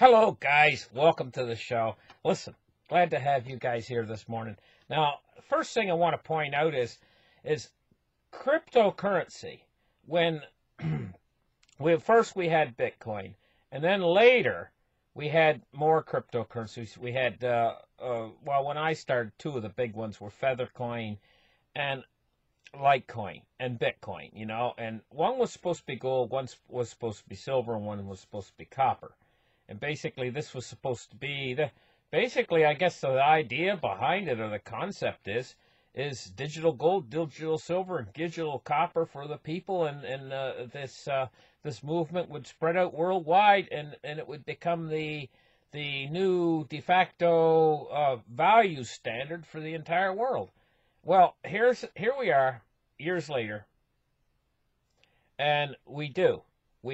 Hello, guys. Welcome to the show. Listen, glad to have you guys here this morning. Now, first thing I want to point out is cryptocurrency. When we had Bitcoin, and then later we had more cryptocurrencies. We had when I started, two of the big ones were Feathercoin and Litecoin and Bitcoin. And one was supposed to be gold, one was supposed to be silver, and one was supposed to be copper. And basically, this was supposed to be I guess the idea behind it, or the concept is digital gold, digital silver, and digital copper for the people, and this movement would spread out worldwide, and it would become the new de facto value standard for the entire world. Well, here we are, years later, and we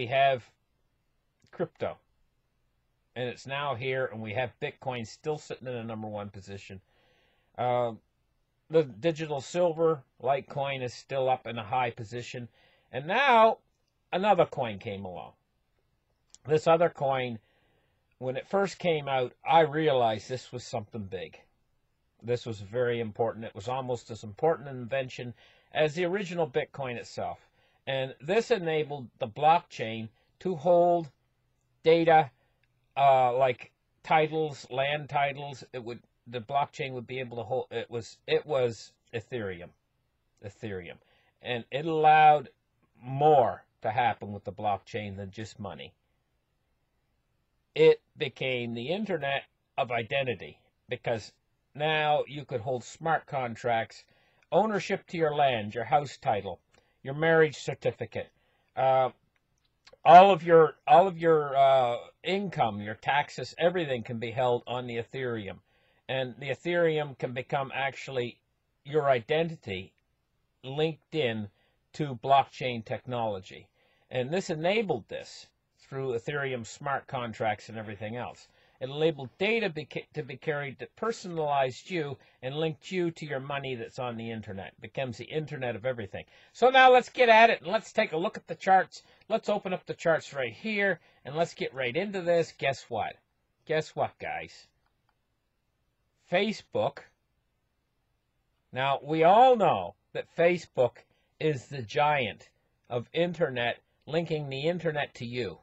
have crypto. And it's now here, and we have Bitcoin still sitting in the #1 position. The digital silver, Litecoin, is still up in a high position. And now, another coin came along. This other coin, when it first came out, I realized this was something big. This was very important. It was almost as important an invention as the original Bitcoin itself. And this enabled the blockchain to hold data like titles, land titles. The blockchain would be able to hold. It was Ethereum, and it allowed more to happen with the blockchain than just money. It became the internet of identity, because now you could hold smart contracts, ownership to your land, your house title, your marriage certificate, all of your income, your taxes, everything can be held on the Ethereum. And the Ethereum can become actually your identity linked in to blockchain technology. And this enabled this through Ethereum smart contracts and everything else. It enabled data to be carried that personalized you and linked you to your money that's on the internet. It becomes the internet of everything. So now let's get at it, and let's take a look at the charts. Let's open up the charts right here, and let's get right into this. Guess what? Guess what, guys? Facebook. Now, we all know that Facebook is the giant of internet, linking the internet to you.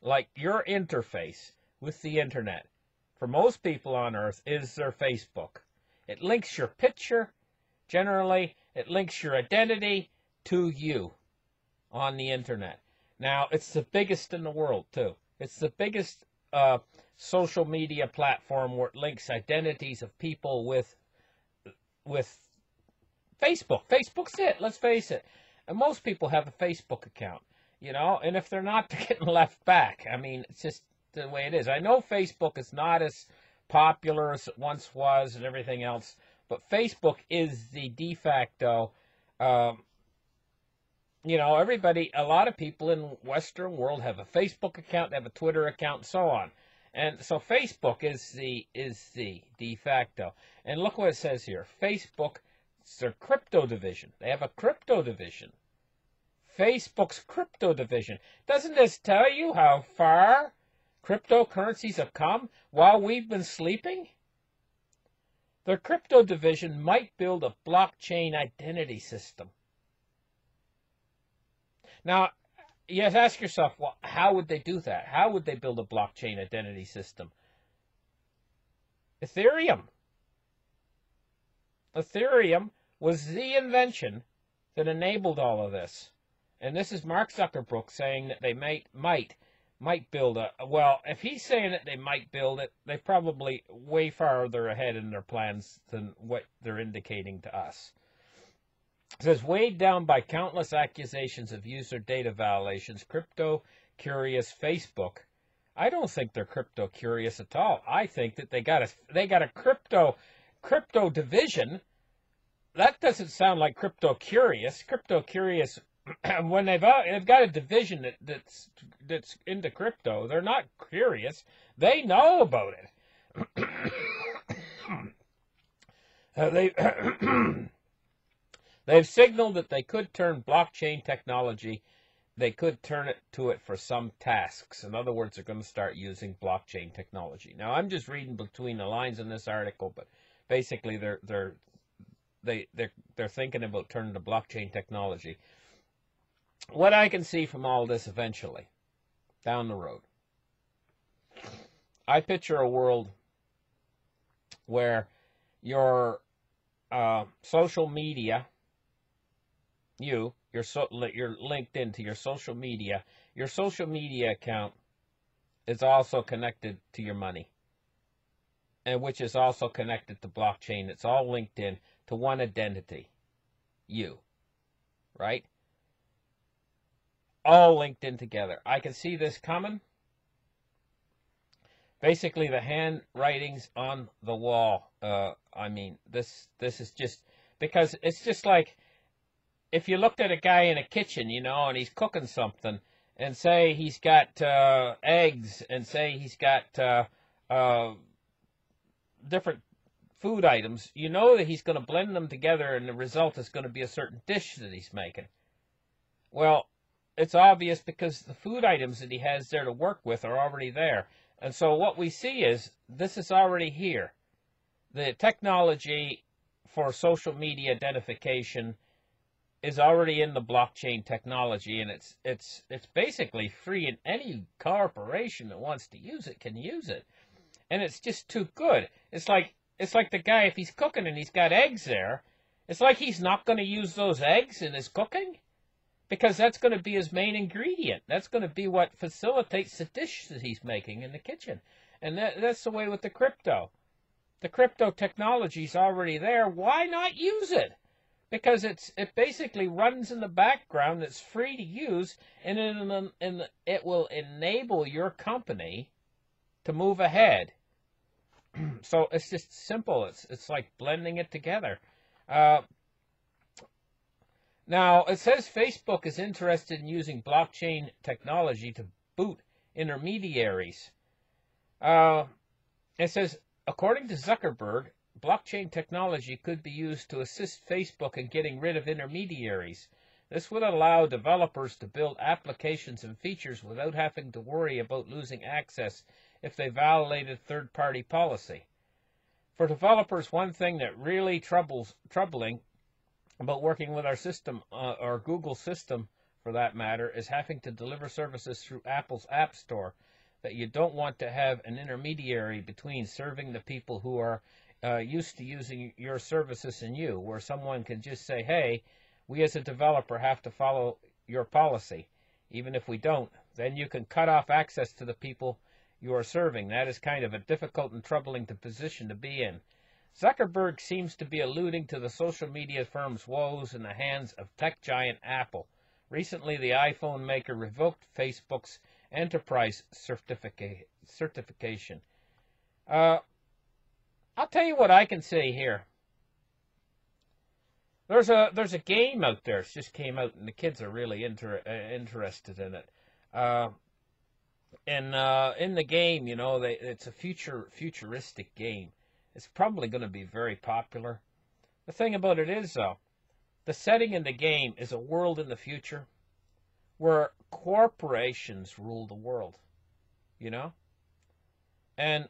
Like your interface with the internet, for most people on Earth, is their Facebook. It links your picture, generally, it links your identity to you on the internet. Now, it's the biggest in the world, too. It's the biggest social media platform where it links identities of people with Facebook. Facebook's it, let's face it. And most people have a Facebook account, and if they're not, they're getting left back. I mean, it's just the way it is. I know Facebook is not as popular as it once was and everything else, but Facebook is the de facto, everybody, a lot of people in the Western world have a Facebook account, they have a Twitter account, and so on. And so Facebook is the de facto. And look what it says here. Facebook, it's their crypto division. They have a crypto division. Facebook's crypto division. Doesn't this tell you how far cryptocurrencies have come while we've been sleeping? Their crypto division might build a blockchain identity system. Now, you have to ask yourself, well, how would they do that? How would they build a blockchain identity system? Ethereum. Ethereum was the invention that enabled all of this. And this is Mark Zuckerberg saying that they might build well, if he's saying that they might build it, they're probably way farther ahead in their plans than what they're indicating to us. It says, weighed down by countless accusations of user data violations, crypto-curious Facebook. I don't think they're crypto-curious at all. I think that they got a crypto division. That doesn't sound like crypto-curious. Crypto-curious, when they've got a division that's into crypto, they're not curious. They know about it. They've signaled that they could turn blockchain technology they could turn it to it for some tasks. In other words, they're going to start using blockchain technology. Now, I'm just reading between the lines in this article, but basically they're thinking about turning to blockchain technology. What I can see from all this eventually, down the road, I picture a world where your social media, you're linked into your social media account is also connected to your money, and which is also connected to blockchain. It's all linked in to one identity, you, right? All linked in together. I can see this coming. Basically, the handwritings on the wall. I mean, this is just, because it's just like if you looked at a guy in a kitchen, you know, and he's cooking something, and say he's got eggs, and say he's got different food items, you know that he's going to blend them together, and the result is going to be a certain dish that he's making. Well, it's obvious because the food items that he has there to work with are already there. And so what we see is this is already here. The technology for social media identification is already in the blockchain technology, and it's basically free, and any corporation that wants to use it can use it. And it's just too good. It's like the guy, if he's cooking and he's got eggs there, it's like he's not going to use those eggs in his cooking, because that's going to be his main ingredient. That's going to be what facilitates the dish that he's making in the kitchen. And that's the way with the crypto. The crypto technology is already there. Why not use it? Because it basically runs in the background. It's free to use, and it will enable your company to move ahead. So it's just simple. It's like blending it together. Now, it says Facebook is interested in using blockchain technology to boot intermediaries. It says, according to Zuckerberg, blockchain technology could be used to assist Facebook in getting rid of intermediaries. This would allow developers to build applications and features without having to worry about losing access if they violated third-party policy. For developers, one thing that really troubling about working with our system, or Google system for that matter, is having to deliver services through Apple's App Store, that you don't want to have an intermediary between serving the people who are used to using your services and you, where someone can just say, hey, we as a developer have to follow your policy. Even if we don't, then you can cut off access to the people you are serving. That is kind of a difficult and troubling position to be in. Zuckerberg seems to be alluding to the social media firm's woes in the hands of tech giant Apple. Recently, the iPhone maker revoked Facebook's enterprise certification. I'll tell you what I can say here. There's a game out there. It just came out, and the kids are really interested in it. In the game, you know, it's a futuristic game. It's probably going to be very popular. The thing about it is, though, the setting in the game is a world in the future where corporations rule the world, you know? And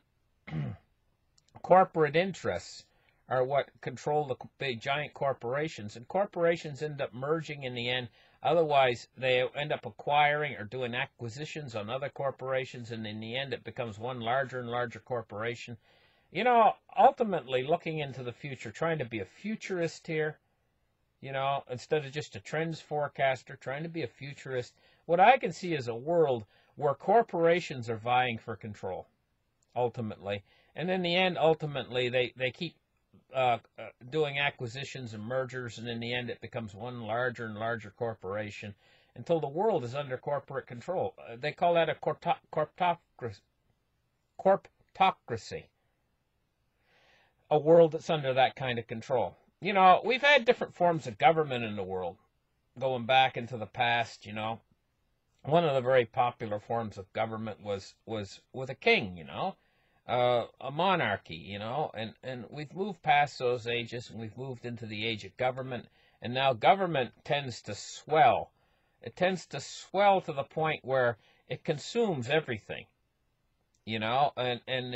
corporate interests are what control the big giant corporations, and corporations end up merging in the end. Otherwise, they end up acquiring or doing acquisitions on other corporations, and in the end it becomes one larger and larger corporation. You know, ultimately looking into the future, trying to be a futurist here, you know, instead of just a trends forecaster, trying to be a futurist. What I can see is a world where corporations are vying for control, ultimately. And in the end, ultimately, they keep doing acquisitions and mergers, and in the end it becomes one larger and larger corporation until the world is under corporate control. They call that a corptocracy. A world that's under that kind of control. You know, we've had different forms of government in the world, going back into the past, you know. One of the very popular forms of government was with a king, you know, a monarchy, you know, and we've moved past those ages, and we've moved into the age of government, and now government tends to swell. it tends to swell to the point where it consumes everything, you know, and in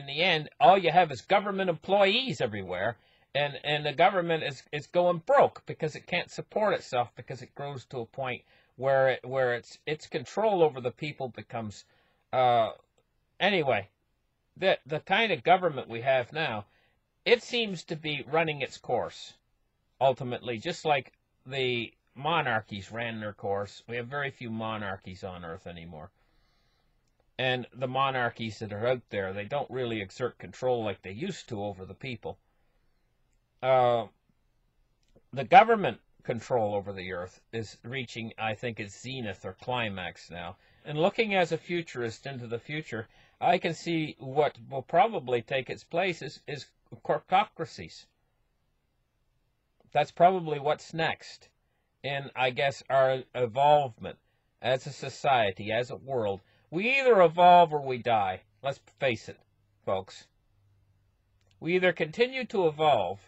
the end, all you have is government employees everywhere, and the government is going broke because it can't support itself, because it grows to a point where its control over the people becomes anyway, the kind of government we have now, it seems to be running its course ultimately, just like the monarchies ran their course. We have very few monarchies on Earth anymore. And the monarchies that are out there, they don't really exert control like they used to over the people. The government control over the Earth is reaching, I think, its zenith or climax now. And looking as a futurist into the future, I can see what will probably take its place is corpocracies. That's probably what's next in, I guess, our evolvement as a society, as a world. We either evolve or we die. Let's face it, folks. We either continue to evolve,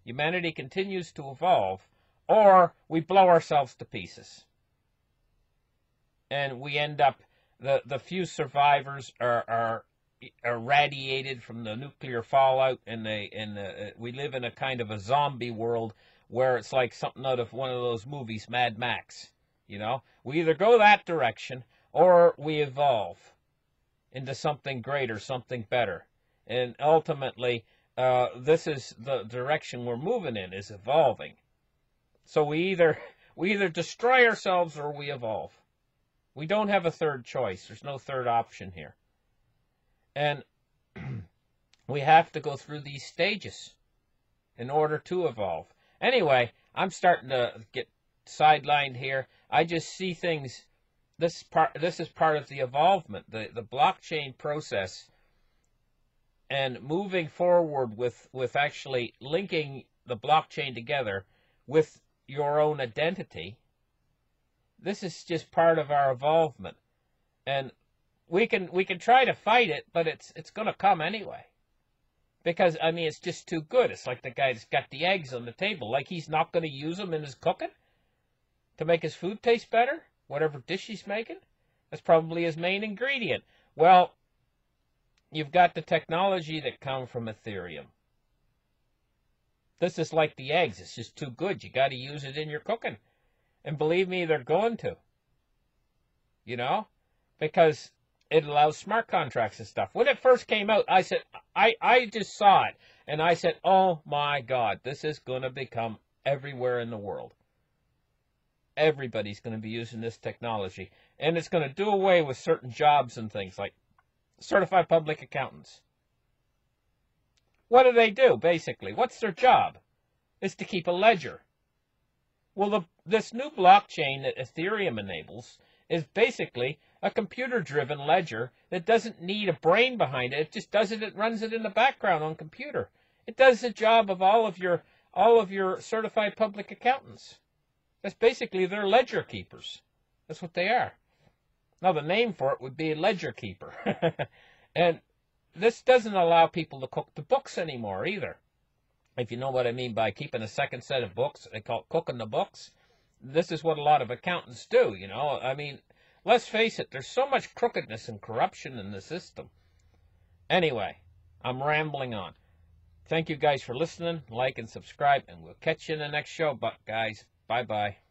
humanity continues to evolve, or we blow ourselves to pieces. And we end up, the few survivors are irradiated from the nuclear fallout, and we live in a kind of a zombie world where it's like something out of one of those movies, Mad Max. You know, we either go that direction or we evolve into something greater, something better. And ultimately, this is the direction we're moving in, is evolving. So we either destroy ourselves or we evolve. We don't have a third choice. There's no third option here. And we have to go through these stages in order to evolve. Anyway, I'm starting to get sidelined here. I just see things. This is part of the evolvement, the blockchain process, and moving forward with actually linking the blockchain together with your own identity. This is just part of our evolvement, and we can try to fight it, but it's going to come anyway. Because, I mean, it's just too good. It's like the guy that's got the eggs on the table. Like he's not going to use them in his cooking to make his food taste better? Whatever dish he's making? That's probably his main ingredient. Well, you've got the technology that comes from Ethereum. This is like the eggs. It's just too good. You got to use it in your cooking. And believe me, they're going to. You know? Because it allows smart contracts and stuff. When it first came out, I said, I just saw it, and I said, oh my God, this is going to become everywhere in the world. Everybody's going to be using this technology, and it's going to do away with certain jobs and things like certified public accountants. What do, basically? What's their job? It's to keep a ledger. Well, this new blockchain that Ethereum enables is basically a computer-driven ledger that doesn't need a brain behind it. It just does it. It runs it in the background on computer. It does the job of all of your certified public accountants. That's basically their ledger keepers. That's what they are. Now, the name for it would be a ledger keeper. And this doesn't allow people to cook the books anymore either. If you know what I mean by keeping a second set of books, they call it cooking the books. This is what a lot of accountants do, you know. I mean, let's face it, there's so much crookedness and corruption in the system. Anyway, I'm rambling on. Thank you guys for listening. Like and subscribe, and we'll catch you in the next show. But guys, bye-bye.